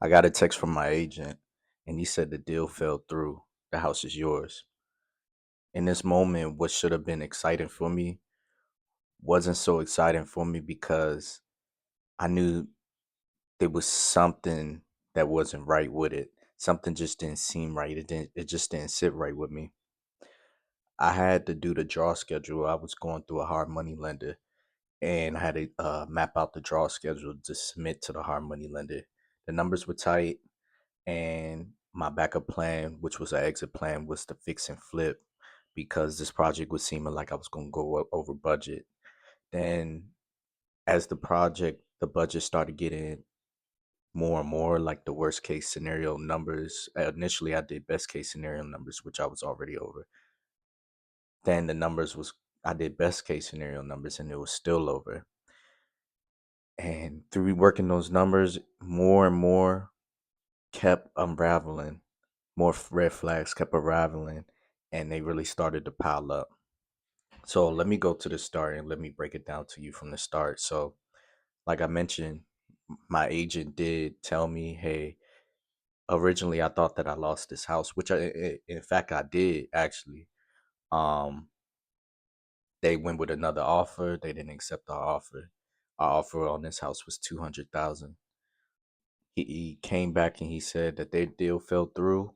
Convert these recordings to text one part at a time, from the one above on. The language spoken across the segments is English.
I got a text from my agent, and he said the deal fell through. The house is yours. In this moment, what should have been exciting for me wasn't so exciting for me because I knew there was something that wasn't right with it. Something just didn't seem right. It just didn't sit right with me. I had to do the draw schedule. I was going through a hard money lender, and I had to map out the draw schedule to submit to the hard money lender. The numbers were tight, and my backup plan, which was an exit plan, was to fix and flip because this project was seeming like I was going to go over budget. Then, as the budget started getting more and more like the worst case scenario numbers. Initially, I did best case scenario numbers, which I was already over. Then I did best case scenario numbers, and it was still over. And through working those numbers, more and more kept unraveling. More red flags kept unraveling, and they really started to pile up. So let me go to the start and let me break it down to you from the start. So, like I mentioned, my agent did tell me, hey, originally I thought that I lost this house, which in fact I did actually. Um, they went with another offer. They didn't accept our offer. Our offer on this house was 200,000. He came back and he said that their deal fell through.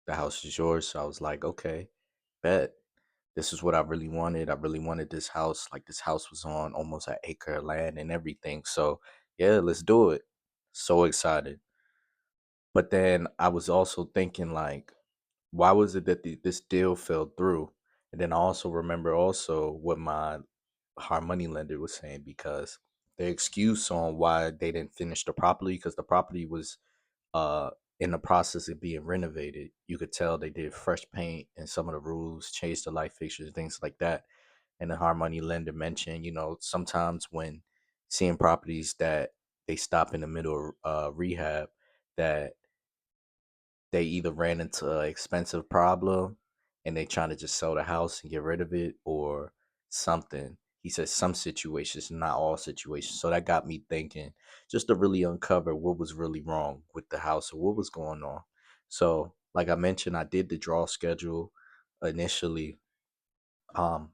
The house is yours. So I was like, okay, bet. This is what I really wanted. I really wanted this house. Like this house was on almost an acre of land and everything. So yeah, let's do it. So excited. But then I was also thinking like, why was it that this deal fell through? And then I also remember also what my hard money lender was saying because the excuse on why they didn't finish the property because the property was uh in the process of being renovated. You could tell they did fresh paint and some of the roofs, changed the light fixtures, things like that. And the hard money lender mentioned, sometimes when seeing properties that they stop in the middle of rehab, that they either ran into an expensive problem and they trying to just sell the house and get rid of it or something. He says some situations, not all situations. So that got me thinking just to really uncover what was really wrong with the house or what was going on. So, like I mentioned, I did the draw schedule initially. Um,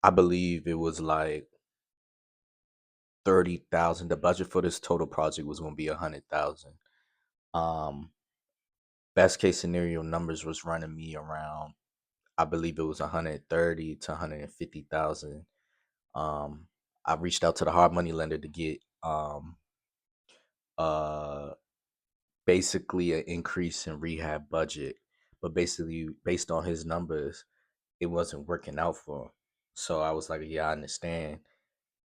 I believe it was like 30,000. The budget for this total project was going to be 100,000. Um, Best case scenario numbers was running me around, I believe it was 130 to 150,000. I reached out to the hard money lender to get uh basically an increase in rehab budget, but basically based on his numbers, it wasn't working out for him. So I was like, yeah, I understand.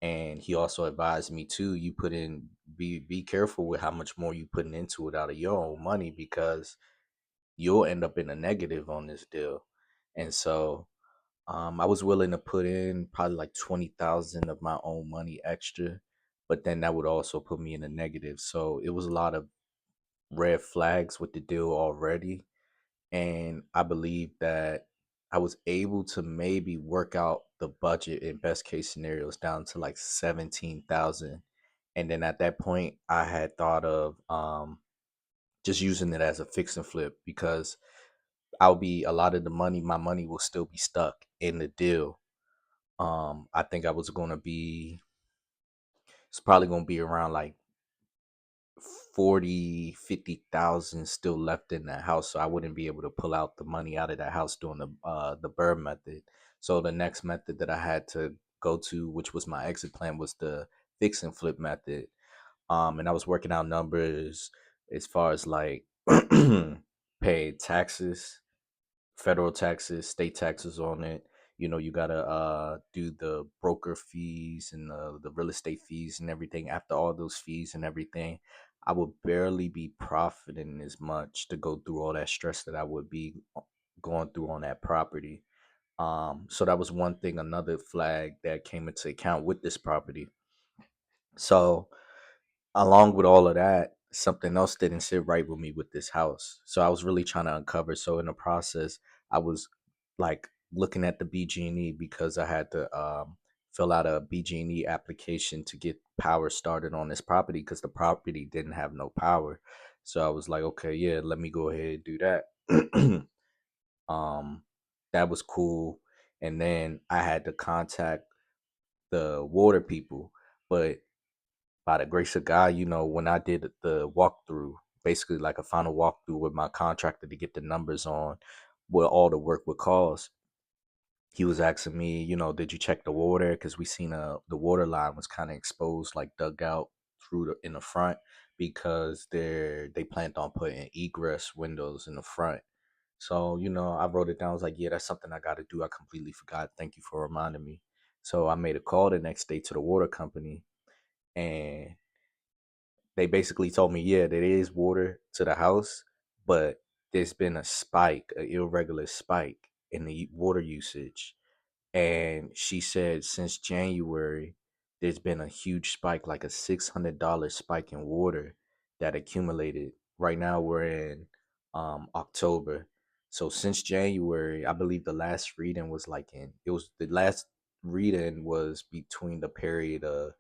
And he also advised me too, you put in be careful with how much more you putting into it out of your own money because you'll end up in a negative on this deal. And so I was willing to put in probably like 20,000 of my own money extra, but then that would also put me in a negative. So it was a lot of red flags with the deal already. And I believe that I was able to maybe work out the budget in best case scenarios down to like 17,000. And then at that point, I had thought of just using it as a fix and flip because I'll be a lot of the money, my money will still be stuck in the deal. I think I was gonna be it's probably gonna be around like 40, 50,000 still left in that house. So I wouldn't be able to pull out the money out of that house doing the bird method. So the next method that I had to go to, which was my exit plan, was the fix and flip method. And I was working out numbers as far as like paid taxes, federal taxes, state taxes on it. You gotta do the broker fees and the real estate fees and everything. After all those fees and everything, I would barely be profiting as much to go through all that stress that I would be going through on that property. So that was one thing, another flag that came into account with this property. So along with all of that, something else didn't sit right with me with this house. So I was really trying to uncover. So in the process, I was like looking at the BG&E because I had to fill out a BG&E application to get power started on this property because the property didn't have no power. So I was like, okay, yeah, let me go ahead and do that. um, that was cool. And then I had to contact the water people, but by the grace of God, when I did the walkthrough, basically like a final walkthrough with my contractor to get the numbers on what all the work would cost, he was asking me, did you check the water? Because we seen the water line was kind of exposed, like dug out through in the front because they planned on putting egress windows in the front. So, I wrote it down. I was like, yeah, that's something I got to do. I completely forgot. Thank you for reminding me. So I made a call the next day to the water company, and they basically told me, yeah, there is water to the house, but there's been a spike, an irregular spike in the water usage. And she said since January, there's been a huge spike, like a $600 spike in water that accumulated. Right now we're in October. So since January, I believe the last reading was the last reading was between the period of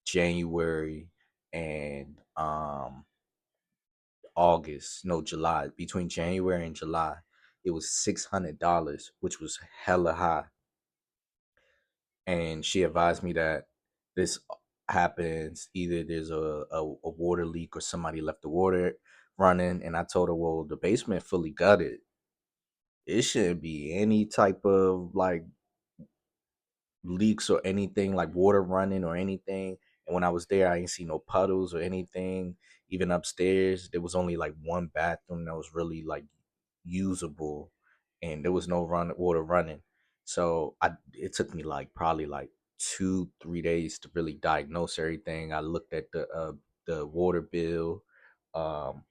January and August, no, July. Between January and July, it was $600, which was hella high. And she advised me that this happens either there's a water leak or somebody left the water running. And I told her, well, the basement fully gutted. It shouldn't be any type of like leaks or anything like water running or anything. And when I was there, I didn't see no puddles or anything. Even upstairs, there was only like one bathroom that was really like usable, and there was no water running. So it took me like probably like 2-3 days to really diagnose everything. I looked at the water bill um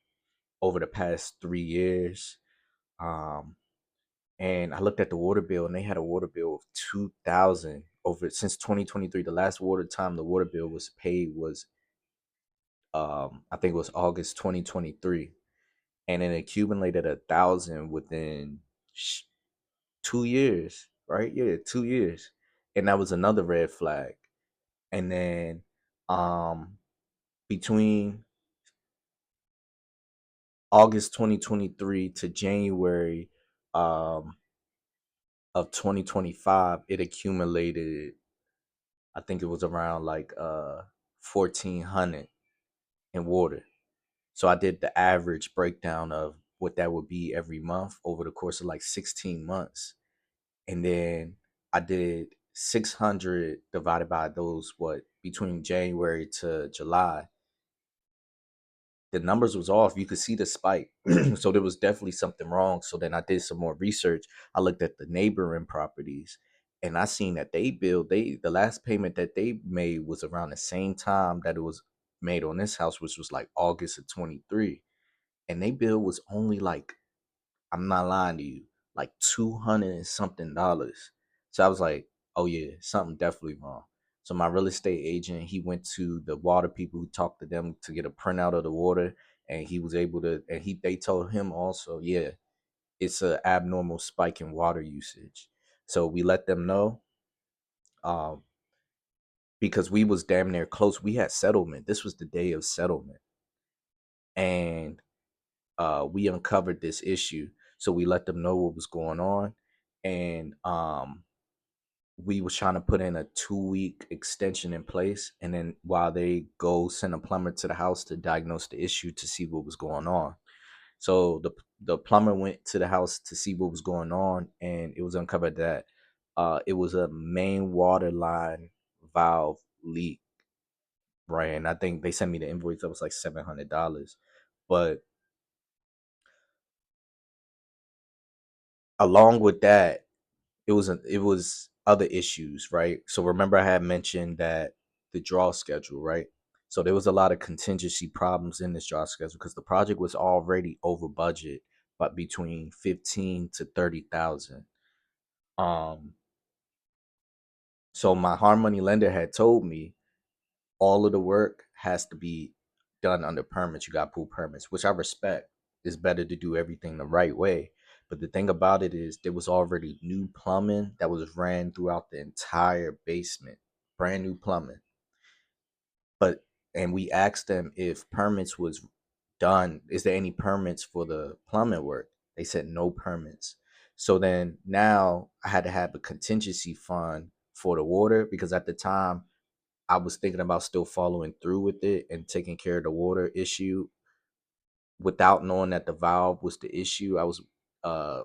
over the past 3 years. Um and I looked at the water bill, and they had a water bill of 2,000 over since 2023. The last water time the water bill was paid was I think it was August 2023, and it accumulated 1,000 within 2 years, right? Yeah, 2 years, and that was another red flag. And then um between August 2023 to January um of 2025, it accumulated, I think it was around like 1,400 in water. So I did the average breakdown of what that would be every month over the course of like 16 months. And then I did 600 divided by those, what, between January to July. The numbers was off. You could see the spike. So there was definitely something wrong. So then I did some more research. I looked at the neighboring properties, and I seen that the last payment that they made was around the same time that it was made on this house, which was like August of 23. And they bill was only like, I'm not lying to you, like 200 and something dollars. So I was like, oh yeah, something definitely wrong. So my real estate agent, he went to the water people who talked to them to get a printout of the water, and he was able to, and they told him also, yeah, it's a abnormal spike in water usage. So we let them know, um, because we was damn near close. We had settlement. This was the day of settlement, and we uncovered this issue. So we let them know what was going on, and we was trying to put in a 2-week extension in place, and then while they go send a plumber to the house to diagnose the issue to see what was going on. So the plumber went to the house to see what was going on, and it was uncovered that it was a main water line valve leak, right? And I think they sent me the invoice that was like $700. But along with that, it was other issues, right? So remember I had mentioned that the draw schedule, right? So there was a lot of contingency problems in this draw schedule because the project was already over budget, but between 15 to 30,000. Um, so my hard money lender had told me all of the work has to be done under permits. You got pool permits, which I respect. It's better to do everything the right way. But the thing about it is there was already new plumbing that was ran throughout the entire basement, brand new plumbing. But and we asked them if permits was done. Is there any permits for the plumbing work? They said no permits. So then now I had to have a contingency fund for the water because at the time I was thinking about still following through with it and taking care of the water issue without knowing that the valve was the issue. I was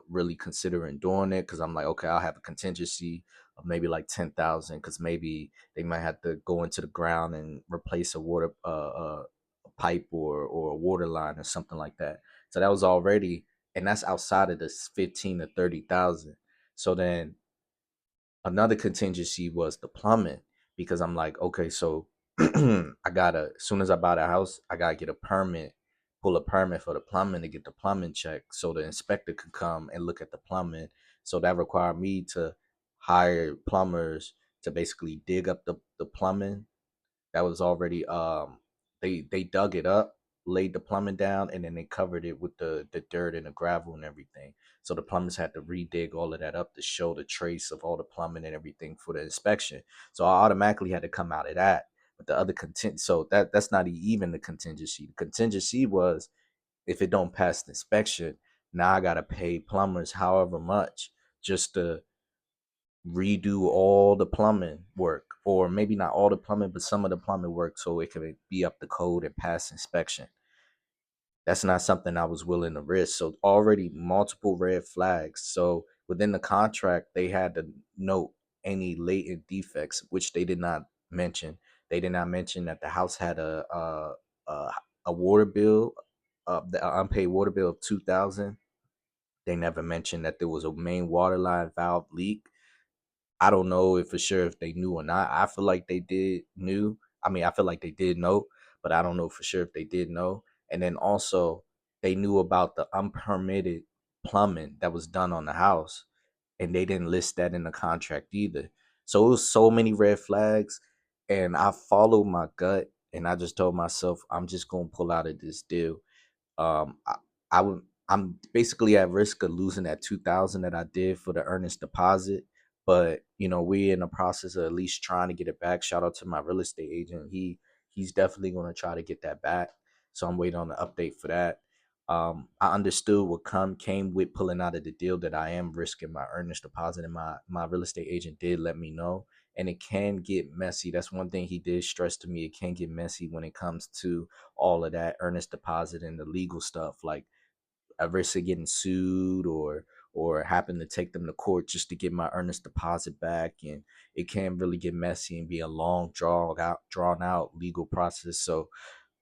really considering doing it because I'm like, okay, I'll have a contingency of maybe like 10,000 because maybe they might have to go into the ground and replace a water a pipe or a water line or something like that. So that was already, and that's outside of this 15 to 30,000. So then another contingency was the plumbing because I'm like, okay, so I gotta, as soon as I buy the house, I gotta get a permit, pull a permit for the plumbing to get the plumbing checked so the inspector could come and look at the plumbing. So that required me to hire plumbers to basically dig up the plumbing that was already they dug it up, laid the plumbing down, and then they covered it with the dirt and the gravel and everything. So the plumbers had to redig all of that up to show the trace of all the plumbing and everything for the inspection. So I automatically had to come out of that. But the other content, so that's not even the contingency. The contingency was if it don't pass the inspection, now I gotta pay plumbers however much just to redo all the plumbing work, or maybe not all the plumbing, but some of the plumbing work so it could be up to code and pass inspection. That's not something I was willing to risk. So already multiple red flags. So within the contract, they had to note any latent defects, which they did not mention. They did not mention that the house had a, a water bill, the unpaid water bill of 2,000. They never mentioned that there was a main water line valve leak. I don't know if for sure if they knew or not. I feel like they did knew. I mean, I feel like they did know, but I don't know for sure if they did know. And then also they knew about the unpermitted plumbing that was done on the house, and they didn't list that in the contract either. So it was so many red flags, and I followed my gut, and I just told myself I'm just gonna pull out of this deal. um I, I would I'm basically at risk of losing that 2,000 that I did for the earnest deposit, but we're in the process of at least trying to get it back. Shout out to my real estate agent. He's definitely going to try to get that back, so I'm waiting on the update for that. I understood what came with pulling out of the deal, that I am risking my earnest deposit, and my real estate agent did let me know, and it can get messy. That's one thing he did stress to me. It can get messy when it comes to all of that earnest deposit and the legal stuff, like at risk of getting sued or happen to take them to court just to get my earnest deposit back. And it can really get messy and be a long drawn out legal process. So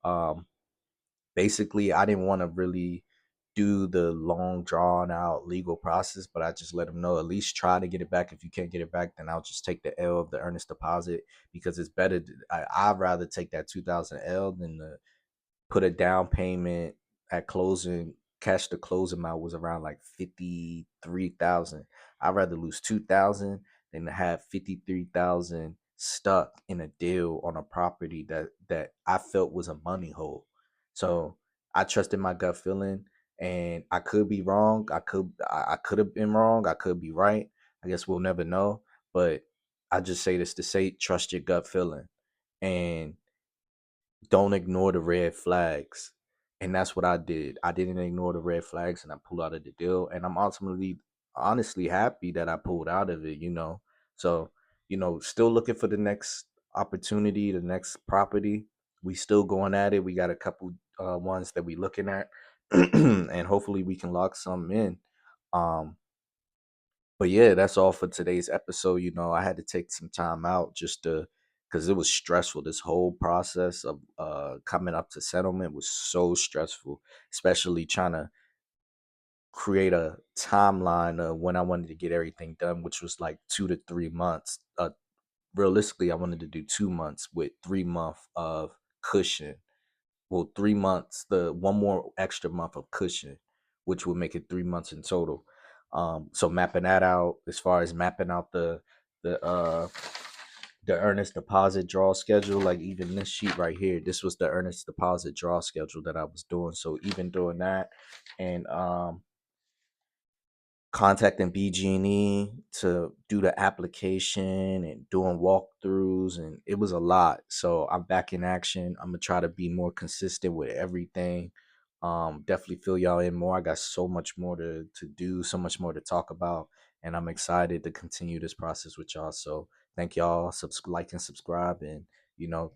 um basically I didn't want to really do the long drawn out legal process, but I just let them know at least try to get it back. If you can't get it back, then I'll just take the L of the earnest deposit, because it's better. I'd rather take that 2,000 L than the put a down payment at closing. Cash the close amount was around like 53,000. I'd rather lose 2,000 than to have 53,000 stuck in a deal on a property that I felt was a money hole. So I trusted my gut feeling, and I could be wrong. I could have been wrong. I could be right. I guess we'll never know. But I just say this to say, trust your gut feeling. And don't ignore the red flags. And that's what I did. I didn't ignore the red flags, and I pulled out of the deal. And I'm ultimately honestly happy that I pulled out of it. So, still looking for the next opportunity, the next property. We still going at it. We got a couple ones that we looking at. And hopefully we can lock some in. Um, but yeah, that's all for today's episode. I had to take some time out just to, because it was stressful. This whole process of coming up to settlement was so stressful, especially trying to create a timeline of when I wanted to get everything done, which was like 2 to 3 months. Realistically, I wanted to do 2 months with 3 month of cushion. Well, 3 months, the one more extra month of cushion, which would make it 3 months in total. So mapping that out, as far as mapping out the uh the earnest deposit draw schedule, like even this sheet right here, this was the earnest deposit draw schedule that I was doing. So even doing that, and contacting BG&E to do the application and doing walkthroughs, and it was a lot. So I'm back in action. I'm gonna try to be more consistent with everything. Definitely fill y'all in more. I got so much more to do, so much more to talk about, and I'm excited to continue this process with y'all. So thank y'all. Like and subscribe, and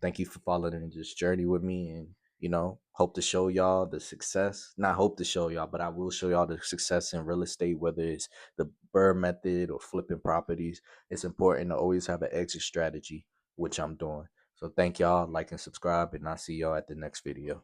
thank you for following this journey with me, and hope to show y'all the success. Not hope to show y'all, but I will show y'all the success in real estate, whether it's the Burr method or flipping properties. It's important to always have an exit strategy, which I'm doing. So thank y'all, like and subscribe, and I'll see y'all at the next video.